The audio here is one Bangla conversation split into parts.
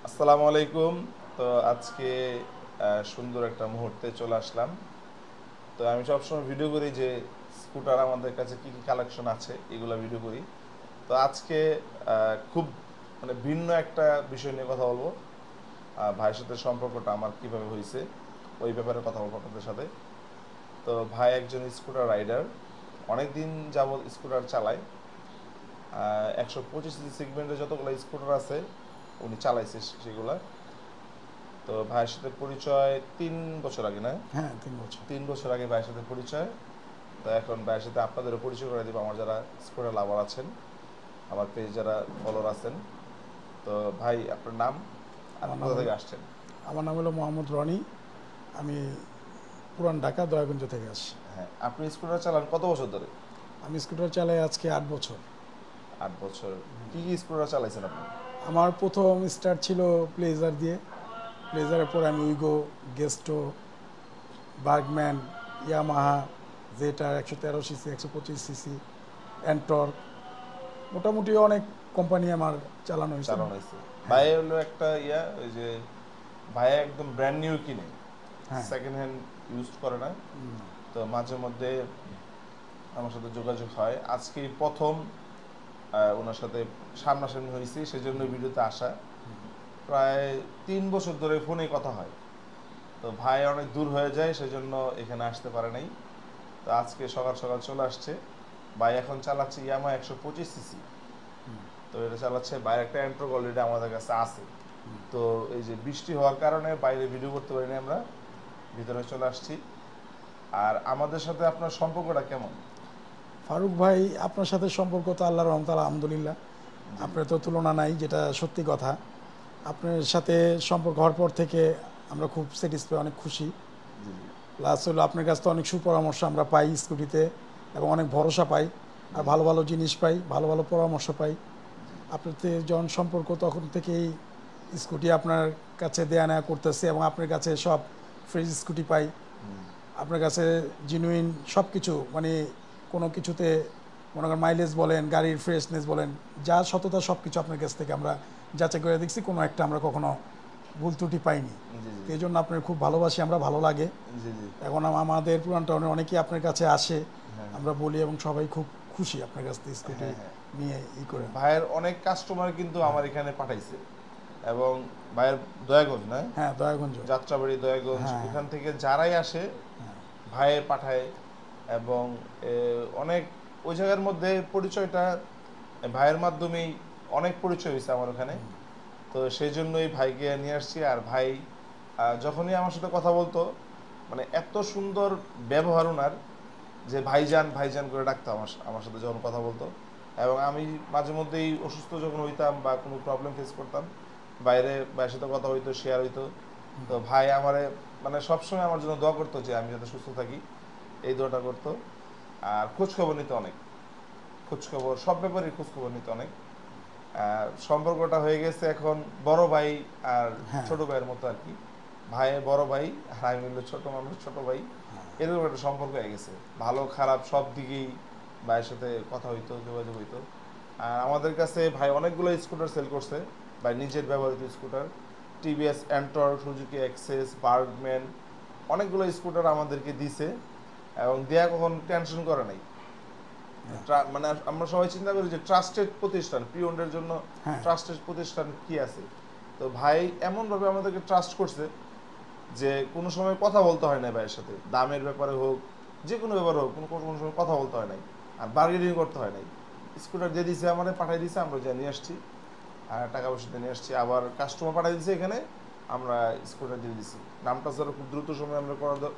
আসসালামু আলাইকুম। তো আজকে সুন্দর একটা মুহূর্তে চলে আসলাম। তো আমি সবসময় ভিডিও করি যে স্কুটার আমাদের কাছে কি কি কালেকশন আছে এগুলো ভিডিও করি। তো আজকে খুব মানে ভিন্ন একটা বিষয় নিয়ে কথা বলবো। ভাইয়ের সাথে সম্পর্কটা আমার কিভাবে হয়েছে ওই ব্যাপারে কথা বলবো আপনাদের সাথে। তো ভাই একজন স্কুটার রাইডার, অনেক দিন যাবৎ স্কুটার চালায়। 125 সেগমেন্টে যতগুলো স্কুটার আছে উনি চালাইছে সেগুলা। তো ভাইয়ের সাথে পরিচয় 3 বছর আগে, না? হ্যাঁ, ৩ বছর। 3 বছর আগে ভাইয়ের সাথে পরিচয়। তো এখন ভাইয়ের সাথে আপনাদেরও পরিচয় করে দিব, আমার যারা স্কুটার লাভার আছেন, আমার পেজ যারা ফলোয়ার আছেন। তো ভাই, আপনার নাম আর আমার নাম কোথা হলো থেকে আসছেন? আমার নাম হলো মোহাম্মদ রনি। আমি পুরান ঢাকা দয়াগঞ্জ থেকে আসছি। হ্যাঁ, আপনি স্কুটার চালান কত বছর ধরে? আমি স্কুটার চালাই আজকে ৮ বছর। 8 বছর। কি কি স্কুটার চালাইছেন আপনি? আমার প্রথম স্টার্ট ছিল প্লেজার দিয়ে। প্লেজারের পর আমি উইগো, গেস্টো, বার্গম্যান, ইয়ামাহা, জেটার ১১৩ সিসি, ১২৫ সিসি, অ্যান্টর্ক, মোটামুটি অনেক কোম্পানি আমার চালানো হয়েছে। চালানো হয়েছে। হ্যাঁ, ভাই হলো একটা ওই যে ভাই একদম ব্র্যান্ড নিউ কিনে, হ্যাঁ। সেকেন্ড হ্যান্ড ইউজ করে না। তো মাঝে মধ্যে আমার সাথে যোগাযোগ হয়, আজকে প্রথম ওনার সাথে সামনাসামনি হয়েছি, সেজন্য ভিডিওতে আসা। প্রায় 3 বছর ধরে ফোনে কথা হয়। তো ভাই অনেক দূর হয়ে যায়, সেজন্য এখানে আসতে পারে নাই। তো আজকে সকাল সকাল চলে আসছে। ভাই এখন চালাচ্ছে ইয়ামা 125 সিসি। তো এটা চালাচ্ছে, বাইরে একটা অ্যান্ট্রোক অলরেডি আমাদের কাছে আছে। তো এই যে বৃষ্টি হওয়ার কারণে বাইরে ভিডিও করতে পারিনি আমরা, ভিতরে চলে আসছি। আর আমাদের সাথে আপনার সম্পর্কটা কেমন? ফারুক ভাই, আপনার সাথে সম্পর্ক তো আল্লাহর রহমতে আলহামদুলিল্লাহ। জি আপনার তো তুলনা নাই, যেটা সত্যি কথা। আপনার সাথে সম্পর্ক হওয়ার পর থেকে আমরা খুব স্যাটিসফাই, অনেক খুশি। জি জি প্লাস হলো আপনার কাছ থেকে অনেক সুপরামর্শ আমরা পাই স্কুটিতে, এবং অনেক ভরসা পাই, আর জি ভালো ভালো জিনিস পাই, ভালো ভালো পরামর্শ পাই। জি আপনার যখন সম্পর্ক, তখন থেকেই স্কুটি আপনার কাছে দেয়া নেওয়া করতেছে, এবং আপনার কাছে সব ফ্রেশ স্কুটি পাই। আপনার কাছে জেনুইন সব কিছু, মানে কোনো কিছুতে মনে করেন মাইলেজ বলেন, গাড়ির ফ্রেশনেস বলেন, যা সততা সব কিছু আপনার কাছ থেকে আমরা যাচাই করে দেখছি, কোনো একটা আমরা কখনো ভুল ত্রুটি পাইনি। জি জি তো এই জন্য আপনার খুব ভালোবাসি আমরা, ভালো লাগে। জি জি এখন আমাদের পুরান টাউনে অনেকেই আপনার কাছে আসে, হ্যাঁ আমরা বলি, এবং সবাই খুব খুশি আপনার কাছ থেকে স্কুটি হ্যাঁ হ্যাঁ। নিয়ে করে। ভাইয়ের অনেক কাস্টমার কিন্তু আমার এখানে পাঠাইছে, এবং ভাইয়ের দয়াগঞ্জ, না? হ্যাঁ, দয়াগঞ্জ। যাত্রাবাড়ি, দয়াগঞ্জ, হ্যাঁ, ওখান থেকে যারাই আসে ভাইয়ে পাঠায়। এবং অনেক ওই জায়গার মধ্যে পরিচয়টা ভাইয়ের মাধ্যমেই অনেক পরিচয় হয়েছে আমার ওখানে। তো সেই জন্যই ভাইকে নিয়ে আসছি। আর ভাই যখনই আমার সাথে কথা বলতো, মানে এত সুন্দর ব্যবহার ওনার, যে ভাইজান ভাইজান করে ডাকতো আমার আমার সাথে যখন কথা বলতো। এবং আমি মাঝে মধ্যেই অসুস্থ যখন হইতাম বা কোনো প্রবলেম ফেস করতাম, বাইরে ভাইয়ের সাথে কথা হইতো, শেয়ার হইতো। তো ভাই আমারে মানে সবসময় আমার জন্য দোয়া করতো যে আমি যাতে সুস্থ থাকি, এই দোয়াটা করতো। আর খোঁজ খবর নিতে অনেক, খোঁজ খবর সব ব্যাপারে খোঁজ খবর নিতে অনেক। সম্পর্কটা হয়ে গেছে এখন বড় ভাই আর হ্যাঁ, ছোট ভাইয়ের মতো আর কি। ভাই বড় ভাই, আর আমি হলো ছোট মানুষ, ছোট ভাই। এরকম একটা সম্পর্ক হয়ে গেছে, ভালো খারাপ সব দিকেই ভাইয়ের সাথে কথা হইতো, যোগাযোগ হইতো। আর আমাদের কাছে ভাই অনেকগুলো স্কুটার সেল করছে, ভাই নিজের ব্যবহৃত scooter, TVS Ntorq, Suzuki Access, Burgman, অনেকগুলো স্কুটার আমাদেরকে দিছে। এবং দেয়া কখন টেনশন করে নাই। মানে আমরা সবাই চিন্তা করি যে ট্রাস্টেড প্রতিষ্ঠান, প্রিয়ন্ডের জন্য হ্যাঁ, ট্রাস্টেড প্রতিষ্ঠান কি আছে। তো ভাই এমনভাবে আমাদেরকে ট্রাস্ট করছে যে কোনো সময় কথা বলতে হয় না ভাইয়ের সাথে, দামের ব্যাপারে হোক, যে কোনো ব্যাপারে হোক, কোনো কোনো সময় কথা বলতে হয় নাই, আর বার্গেনিং করতে হয় নাই। স্কুটার দিয়ে দিছে, আমাদের পাঠিয়ে দিছে, আমরা যা নিয়ে আসছি, আর টাকা পয়সা দিয়ে নিয়ে আসছি। আবার কাস্টমার পাঠিয়ে দিছে এখানে, আমরা স্কুটার দিয়ে দিছি। নামটা স্যার খুব দ্রুত সময় আমরা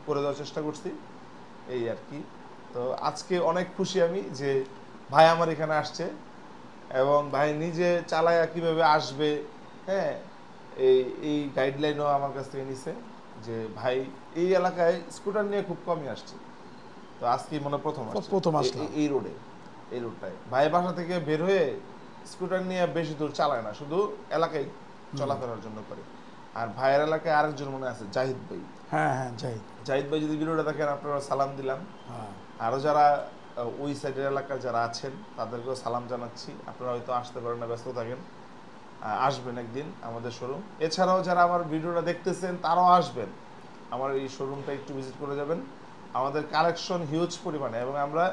করে দেওয়ার চেষ্টা করছি, এই আর কি। তো আজকে অনেক খুশি আমি যে ভাই আমার এখানে আসছে, এবং ভাই নিজে চালায়া কিভাবে আসবে, হ্যাঁ, এই এই গাইডলাইনও আমার কাছ থেকে নিছে। যে ভাই এই এলাকায় স্কুটার নিয়ে খুব কমই আসছে, তো আজকে মনে হয় প্রথম আসছে প্রথম আসলাম। এই রোডে, এই রোডটায় ভাই বাসা থেকে বের হয়ে স্কুটার নিয়ে বেশি দূর চালায় না, শুধু এলাকায় চলাফেরার জন্য করে। আর ভাইয়ের এলাকায় আরেকজন মনে আছে, জাহিদ ভাই। হ্যাঁ, হ্যাঁ, যাই। জাহিদ ভাই যদি ভিডিওটা দেখেন, আপনারা সালাম দিলাম। হ্যাঁ, আরও যারা ওই সাইডের এলাকার যারা আছেন তাদেরকেও সালাম জানাচ্ছি, আপনারা হয়তো আসতে পারেন না, ব্যস্ত থাকেন। আসবেন একদিন আমাদের শোরুম। এছাড়াও যারা আমার ভিডিওটা দেখতেছেন তারাও আসবেন, আমার এই শোরুমটা একটু ভিজিট করে যাবেন। আমাদের কালেকশন হিউজ পরিমাণে, এবং আমরা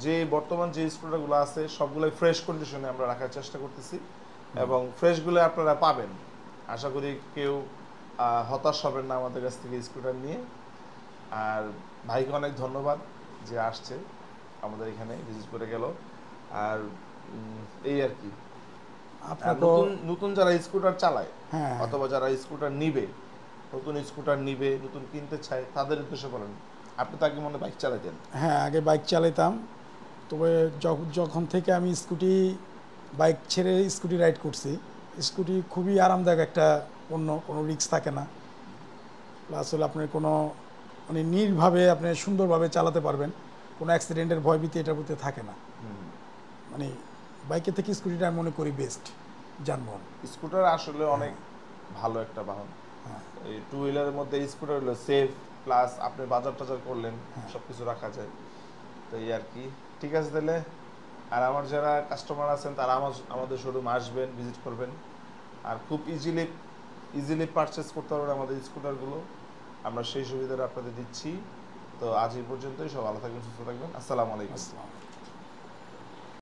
যে বর্তমান যে স্কুটারগুলো আছে সবগুলোই ফ্রেশ কন্ডিশনে আমরা রাখার চেষ্টা করতেছি, এবং ফ্রেশগুলো আপনারা পাবেন। আশা করি কেউ হতাশ হবেন না আমাদের কাছ থেকে স্কুটার নিয়ে। আর ভাইকে অনেক ধন্যবাদ যে আসছে আমাদের এখানে ভিজিট করে গেল। আর এই আর কি। আর আপনাকে নতুন নতুন যারা স্কুটার চালায় হ্যাঁ অথবা যারা স্কুটার নিবে, নতুন স্কুটার নিবে, নতুন কিনতে চায়, তাদের উদ্দেশ্যে বলেন। আপনি তো আগে মনে বাইক চালাতেন। হ্যাঁ আগে বাইক চালাতাম, তবে যখন থেকে আমি বাইক ছেড়ে স্কুটি রাইড করছি, স্কুটি খুবই আরামদায়ক একটা পণ্য, কোনো রিস্ক থাকে না। প্লাস হলে আপনার কোনো মানে নির্ভাবে আপনি সুন্দরভাবে চালাতে পারবেন, কোনো অ্যাক্সিডেন্টের ভয়ভীতি এটার প্রতি থাকে না। মানে বাইকের থেকে স্কুটিটা আমি মনে করি বেস্ট যানবাহন। স্কুটার আসলে অনেক ভালো একটা বাহন। এই টু হুইলারের মধ্যে স্কুটার হলো সেফ, প্লাস আপনি বাজার টাজার করলেন সবকিছু রাখা যায়। তো এই আর কি। ঠিক আছে তাহলে। আর আমার যারা কাস্টমার আছেন তারা আমাদের শোরুম আসবেন, ভিজিট করবেন, আর খুব ইজিলি পারচেস করতে পারবেন আমাদের স্কুটারগুলো। আমরা সেই সুবিধাটা আপনাদের দিচ্ছি। তো আজ এই পর্যন্তই। সব ভালো থাকবেন, সুস্থ থাকবেন। আসসালামু আলাইকুম। আসসালাম।